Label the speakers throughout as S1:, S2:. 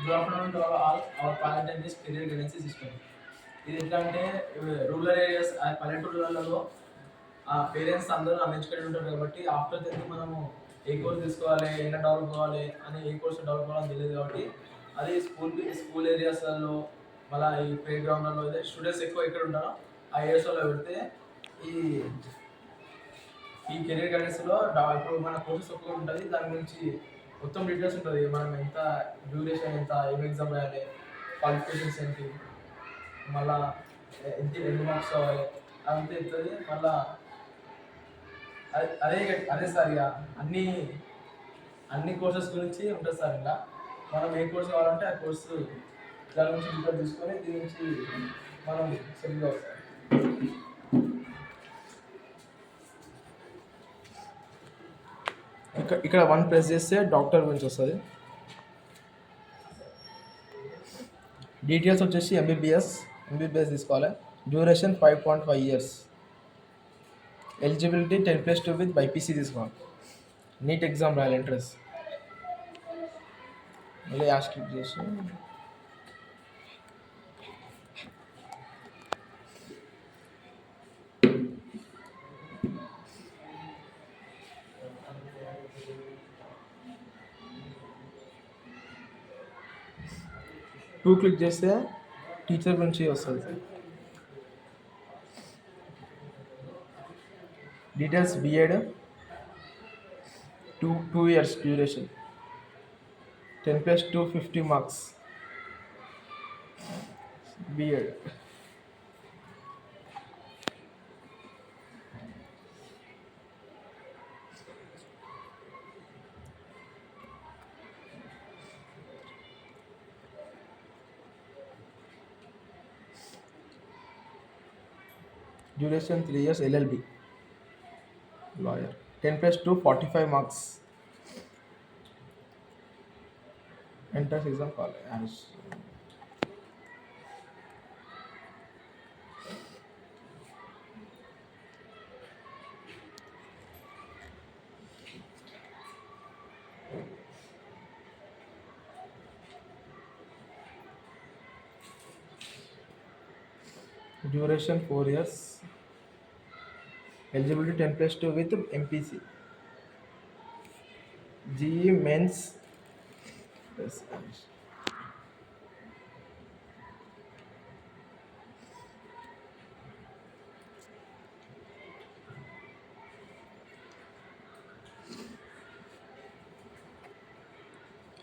S1: Good afternoon to all our parent and this career guidance system. ఇది ఎట్లా అంటే rural areas పల్లెటూళ్ళలో parents అందరూ అన్ఎడ్యుకేటెడ్ ఉంటారు కాబట్టి ఆఫ్టర్ 10th మనము ఏ కోర్స్ తీసుకోవాలి, ఎలా డెవలప్ కావాలి అని ఏ కోర్స్ డెవలప్ కావాలని తెలియదు కాబట్టి అది స్కూల్ ఏరియాస్లలో మళ్ళీ ఈ ప్లే గ్రౌండ్లలో అయితే స్టూడెంట్స్ ఎక్కువ ఎక్కడ ఉంటారో ఆ ఏరియాస్లో పెడితే ఈ ఈ కెరీర్ గైడెన్స్లో ఇప్పుడు మన కోర్సెస్ ఒక్క ఉంటుంది. దాని గురించి మొత్తం డీటెయిల్స్ ఉంటుంది. మనం ఎంత డ్యూరేషన్, ఎంత ఏం ఎగ్జామ్ రాయాలి, క్వాలిఫికేషన్స్ ఏంటి, మళ్ళా ఎంత ఎన్ని మార్క్స్ కావాలి అదంతా ఇస్తుంది. మళ్ళా అదే అదే సార్ ఇక అన్ని కోర్సెస్ గురించి ఉంటుంది సార్. ఇలా మనం ఏ కోర్స్ కావాలంటే ఆ కోర్సు దాని గురించి డీటెయిల్ తీసుకొని దీని నుంచి మనం సెలెక్ట్ కావాలి సార్. ఇక్కడ 1 ప్రెస్ చేస్తే డాక్టర్ గురించి వస్తుంది. డీటెయిల్స్ వచ్చేసి ఎంబీబీఎస్ తీసుకోవాలి. Duration 5.5 years. Eligibility 10+2 with BiPC తీసుకోవాలి. నీట్ ఎగ్జామ్ రాయాలి ఎంట్రన్స్. మళ్ళీ యాస్క్రిప్ట్ చేసి క్లిక్ చేస్తే టీచర్ గురించి వస్తుంది. Details BEd 2 years duration, 10+2 50 marks BEd. Duration 3 years LLB lawyer, 10+2 45 marks. Entrance exam college. Duration 4 years. Eligibility 10+2 with MPC. GE Mains.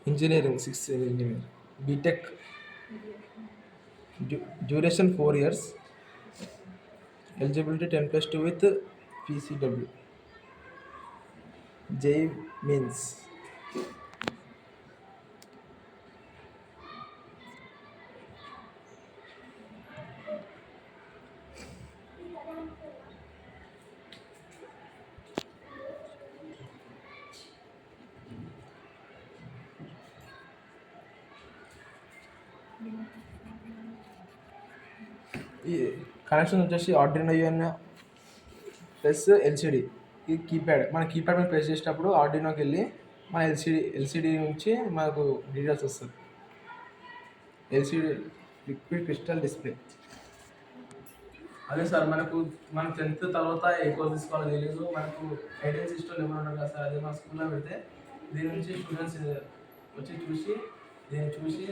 S1: Engineering 6 years engineering. BTech. Duration 4 years. Eligibility 10+2 with PCW. JE Mains. ఈ connection వచ్చేసి Arduino UN plus LCD. ఇది keypad. మన keypad మీద press చేసేటప్పుడు ఆర్డినోకి వెళ్ళి మన LCD నుంచి మనకు డీటెయిల్స్ వస్తుంది. LCD liquid crystal display. అదే సార్ మనం 10th తర్వాత ఏ కోర్స్ తీసుకోవాలో తెలియదు. మనకు ఐడియల్ సిస్టమ్ ఎవరు ఉంటారు కదా సార్, అదే మన స్కూల్లో పెడితే దీని నుంచి స్టూడెంట్స్ వచ్చి దీన్ని చూసి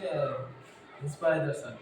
S1: ఇన్స్పైర్ అవుతారు సార్.